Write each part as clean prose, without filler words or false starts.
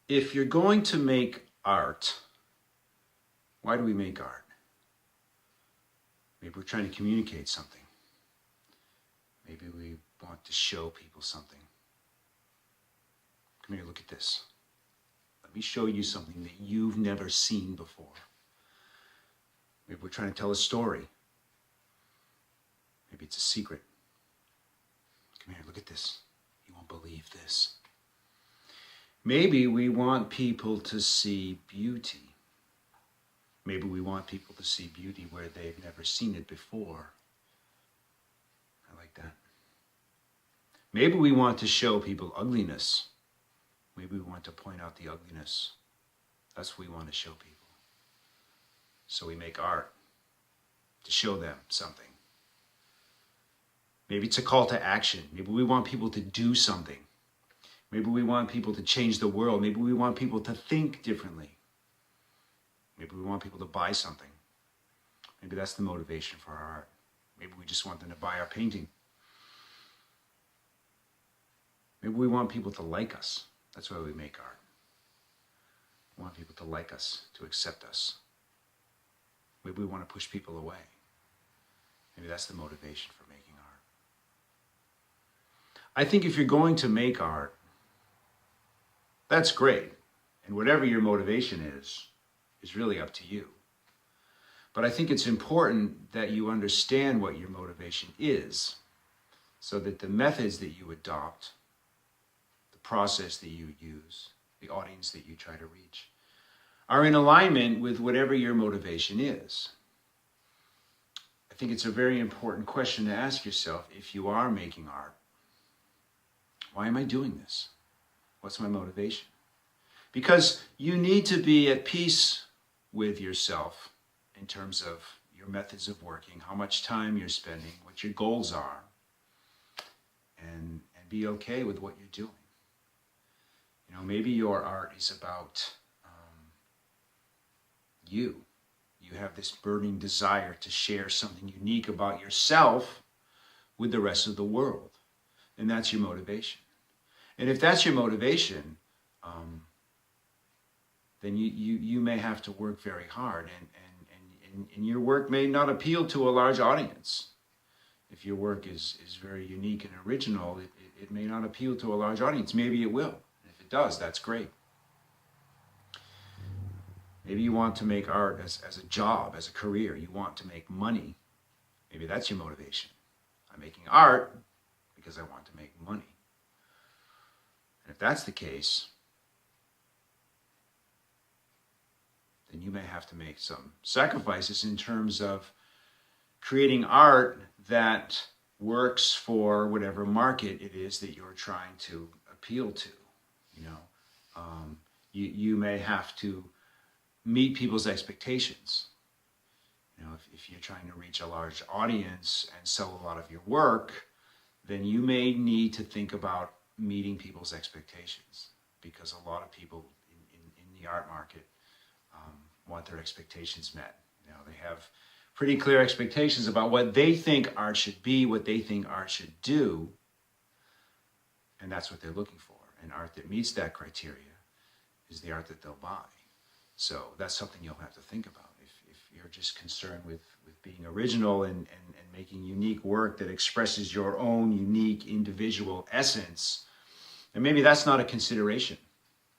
If you're going to make art, why do we make art? Maybe we're trying to communicate something. Maybe we want to show people something. Come here, look at this. Let me show you something that you've never seen before. Maybe we're trying to tell a story. Maybe it's a secret. Come here, look at this. You won't believe this. Maybe we want people to see beauty. Maybe we want people to see beauty where they've never seen it before. I like that. Maybe we want to show people ugliness. Maybe we want to point out the ugliness. That's what we want to show people. So we make art to show them something. Maybe it's a call to action. Maybe we want people to do something. Maybe we want people to change the world. Maybe we want people to think differently. Maybe we want people to buy something. Maybe that's the motivation for our art. Maybe we just want them to buy our painting. Maybe we want people to like us. That's why we make art. We want people to like us, to accept us. Maybe we want to push people away. Maybe that's the motivation for making art. I think if you're going to make art, that's great. And whatever your motivation is really up to you. But I think it's important that you understand what your motivation is, so that the methods that you adopt, the process that you use, the audience that you try to reach, are in alignment with whatever your motivation is. I think it's a very important question to ask yourself if you are making art. Why am I doing this? What's my motivation? Because you need to be at peace with yourself in terms of your methods of working, how much time you're spending, what your goals are, and be okay with what you're doing. You know, maybe your art is about you. You have this burning desire to share something unique about yourself with the rest of the world. And that's your motivation. And if that's your motivation, then you may have to work very hard, and your work may not appeal to a large audience. If your work is very unique and original, it may not appeal to a large audience. Maybe it will. If it does, that's great. Maybe you want to make art as a job, as a career. You want to make money. Maybe that's your motivation. I'm making art because I want to make money. And if that's the case, then you may have to make some sacrifices in terms of creating art that works for whatever market it is that you're trying to appeal to. You may have to meet people's expectations. If you're trying to reach a large audience and sell a lot of your work, then you may need to think about meeting people's expectations, because a lot of people in the art market want their expectations met. They have pretty clear expectations about what they think art should be, what they think art should do, and that's what they're looking for. And art that meets that criteria is the art that they'll buy. So that's something you'll have to think about. If you're just concerned with being original and making unique work that expresses your own unique individual essence, then maybe that's not a consideration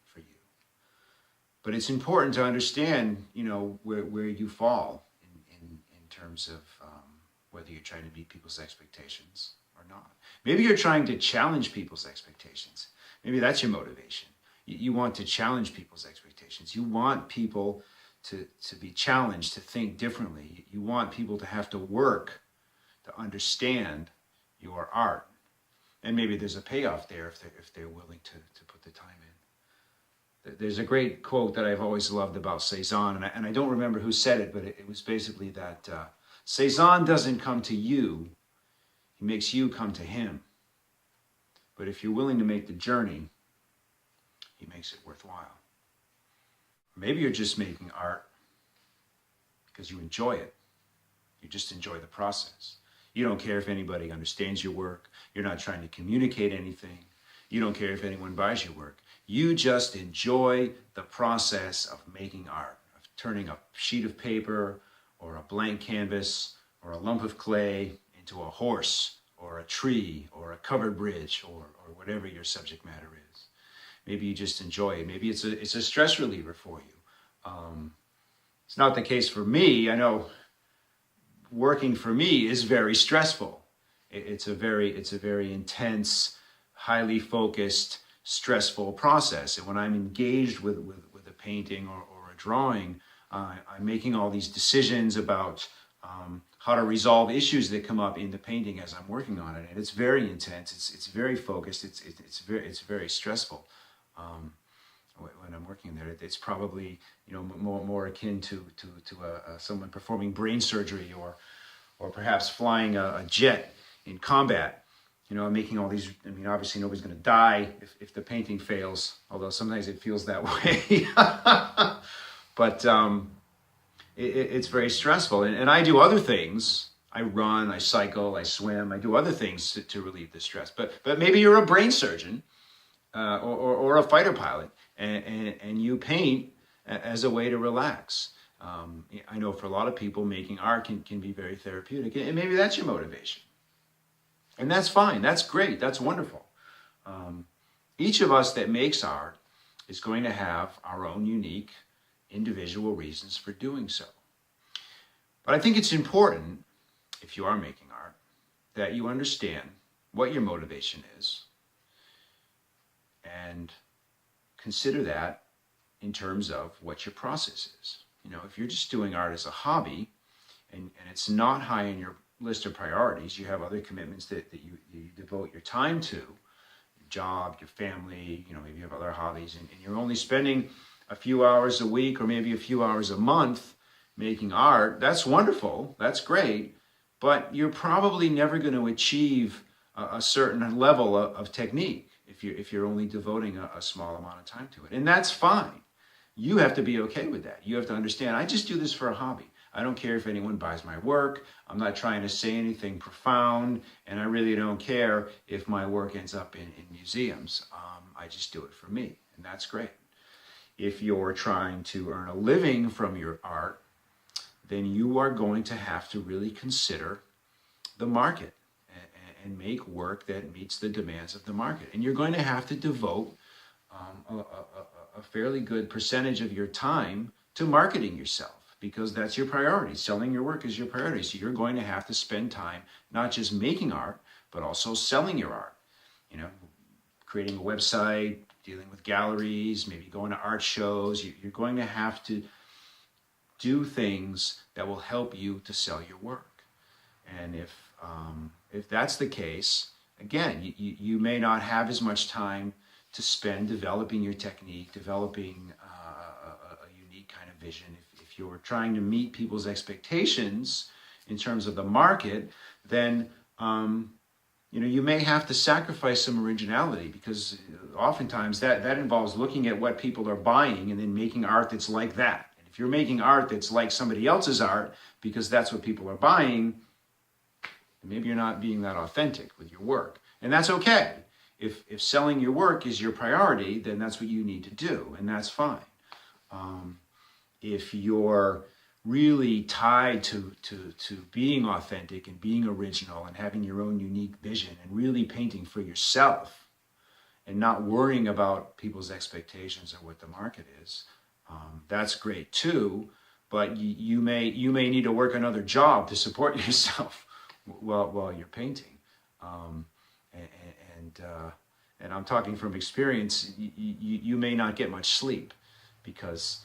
for you. But it's important to understand, where you fall in terms of whether you're trying to meet people's expectations or not. Maybe you're trying to challenge people's expectations. Maybe that's your motivation. You want to challenge people's expectations. You want people to be challenged, to think differently. You want people to have to work to understand your art. And maybe there's a payoff there if they're willing to put the time in. There's a great quote that I've always loved about Cezanne, and I don't remember who said it, but it was basically that Cezanne doesn't come to you, he makes you come to him. But if you're willing to make the journey, he makes it worthwhile. Maybe you're just making art because you enjoy it. You just enjoy the process. You don't care if anybody understands your work. You're not trying to communicate anything. You don't care if anyone buys your work. You just enjoy the process of making art, of turning a sheet of paper or a blank canvas or a lump of clay into a horse or a tree or a covered bridge or whatever your subject matter is. Maybe you just enjoy it. Maybe it's a stress reliever for you. It's not the case for me. I know working for me is very stressful. It's a very intense, highly focused, stressful process. And when I'm engaged with a painting or a drawing, I'm making all these decisions about how to resolve issues that come up in the painting as I'm working on it. And it's very intense. It's very focused. It's very stressful. When I'm working there, it's probably more akin to someone performing brain surgery or perhaps flying a jet in combat. I'm making all these. I mean, obviously nobody's going to die if the painting fails, although sometimes it feels that way. But it's very stressful, and I do other things. I run, I cycle, I swim. I do other things to relieve the stress. But maybe you're a brain surgeon or a fighter pilot, and you paint as a way to relax. I know for a lot of people, making art can be very therapeutic, and maybe that's your motivation. And that's fine. That's great. That's wonderful. Each of us that makes art is going to have our own unique individual reasons for doing so. But I think it's important, if you are making art, that you understand what your motivation is and consider that in terms of what your process is. If you're just doing art as a hobby and it's not high in your list of priorities, you have other commitments that you devote your time to, your job, your family, maybe you have other hobbies, and you're only spending a few hours a week or maybe a few hours a month making art. That's wonderful, that's great, but you're probably never going to achieve a certain level of technique if you're only devoting a small amount of time to it. And that's fine. You have to be okay with that. You have to understand, I just do this for a hobby. I don't care if anyone buys my work. I'm not trying to say anything profound, and I really don't care if my work ends up in museums. I just do it for me, and that's great. If you're trying to earn a living from your art, then you are going to have to really consider the market and make work that meets the demands of the market. And you're going to have to devote a fairly good percentage of your time to marketing yourself, because that's your priority. Selling your work is your priority. So you're going to have to spend time not just making art, but also selling your art. Creating a website, dealing with galleries, maybe going to art shows. You're going to have to do things that will help you to sell your work. And if that's the case, again, you may not have as much time to spend developing your technique, developing a unique kind of vision. If you're trying to meet people's expectations in terms of the market, then you may have to sacrifice some originality, because oftentimes that involves looking at what people are buying and then making art that's like that. And if you're making art that's like somebody else's art because that's what people are buying, maybe you're not being that authentic with your work. And that's okay. If selling your work is your priority, then that's what you need to do, and that's fine. If you're really tied to being authentic and being original and having your own unique vision and really painting for yourself and not worrying about people's expectations or what the market is, that's great too. But you may need to work another job to support yourself while you're painting. And I'm talking from experience. You may not get much sleep because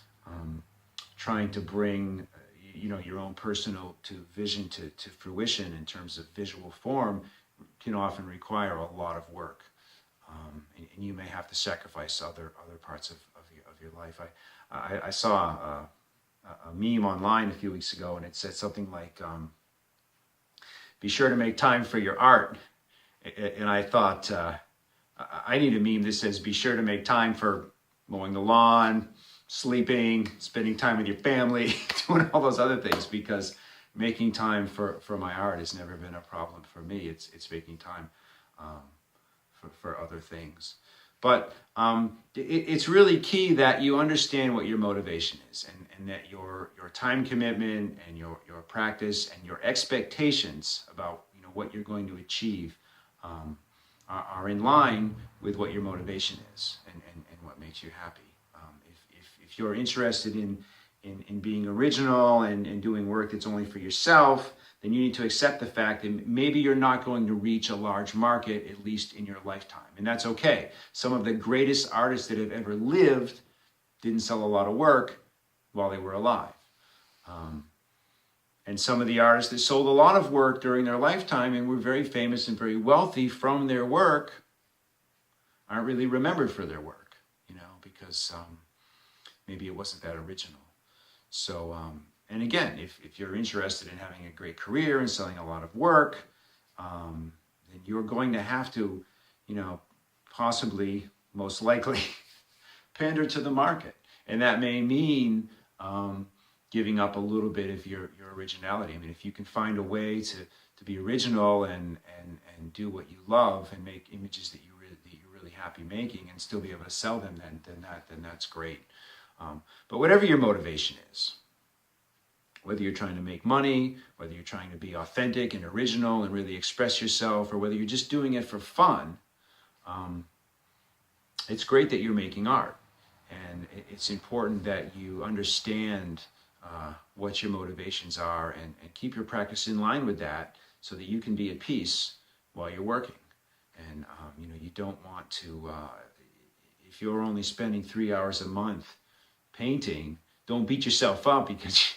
trying to bring your own personal vision to fruition in terms of visual form can often require a lot of work, and you may have to sacrifice other parts of your life. I saw a meme online a few weeks ago, and it said something like, "Be sure to make time for your art." And I thought, I need a meme that says, "Be sure to make time for mowing the lawn, sleeping, spending time with your family," doing all those other things, because making time for my art has never been a problem for me. It's making time for other things. But it's really key that you understand what your motivation is, and that your time commitment and your practice and your expectations about what you're going to achieve are in line with what your motivation is and what makes you happy. If you're interested in being original and doing work that's only for yourself, then you need to accept the fact that maybe you're not going to reach a large market, at least in your lifetime. And that's okay. Some of the greatest artists that have ever lived didn't sell a lot of work while they were alive. And some of the artists that sold a lot of work during their lifetime and were very famous and very wealthy from their work aren't really remembered for their work, because maybe it wasn't that original. So, and again, if you're interested in having a great career and selling a lot of work, then you're going to have to, possibly, most likely, pander to the market. And that may mean giving up a little bit of your originality. I mean, if you can find a way to be original and do what you love and make images that you're really happy making and still be able to sell them, then that's great. But whatever your motivation is, whether you're trying to make money, whether you're trying to be authentic and original and really express yourself, or whether you're just doing it for fun, it's great that you're making art. And it's important that you understand what your motivations are and keep your practice in line with that so that you can be at peace while you're working. And, you don't want to, if you're only spending 3 hours a month painting, don't beat yourself up because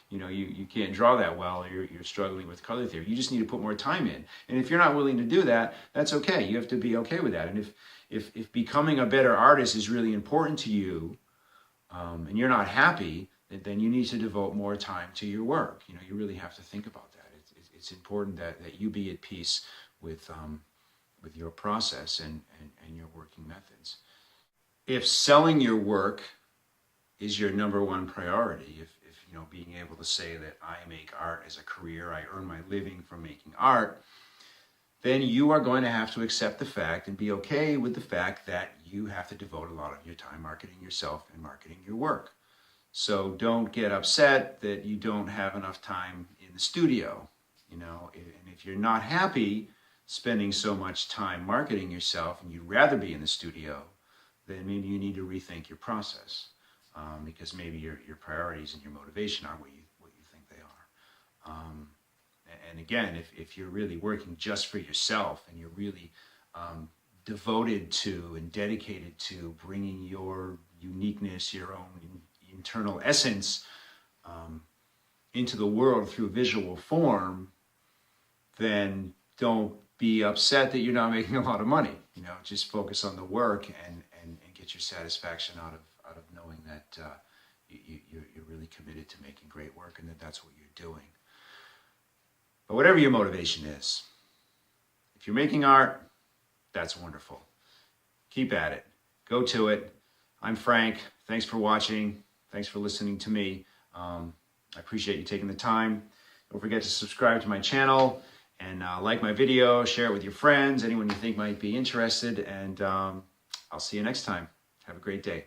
you can't draw that well, or you're struggling with color theory. You just need to put more time in. And if you're not willing to do that, that's okay. You have to be okay with that. And if becoming a better artist is really important to you, and you're not happy, then you need to devote more time to your work. You really have to think about that. It's important that you be at peace with your process and your working methods. If selling your work is your number one priority, if being able to say that I make art as a career, I earn my living from making art, then you are going to have to accept the fact and be okay with the fact that you have to devote a lot of your time marketing yourself and marketing your work. So don't get upset that you don't have enough time in the studio, and if you're not happy spending so much time marketing yourself and you'd rather be in the studio, then maybe you need to rethink your process. Because maybe your priorities and your motivation aren't what you think they are. And again, if you're really working just for yourself and you're really devoted to and dedicated to bringing your uniqueness, your own internal essence into the world through visual form, then don't be upset that you're not making a lot of money. Just focus on the work and get your satisfaction out of knowing that you're really committed to making great work and that's what you're doing. But whatever your motivation is, if you're making art, that's wonderful. Keep at it. Go to it. I'm Frank. Thanks for watching. Thanks for listening to me. I appreciate you taking the time. Don't forget to subscribe to my channel and like my video, share it with your friends, anyone you think might be interested, and I'll see you next time. Have a great day.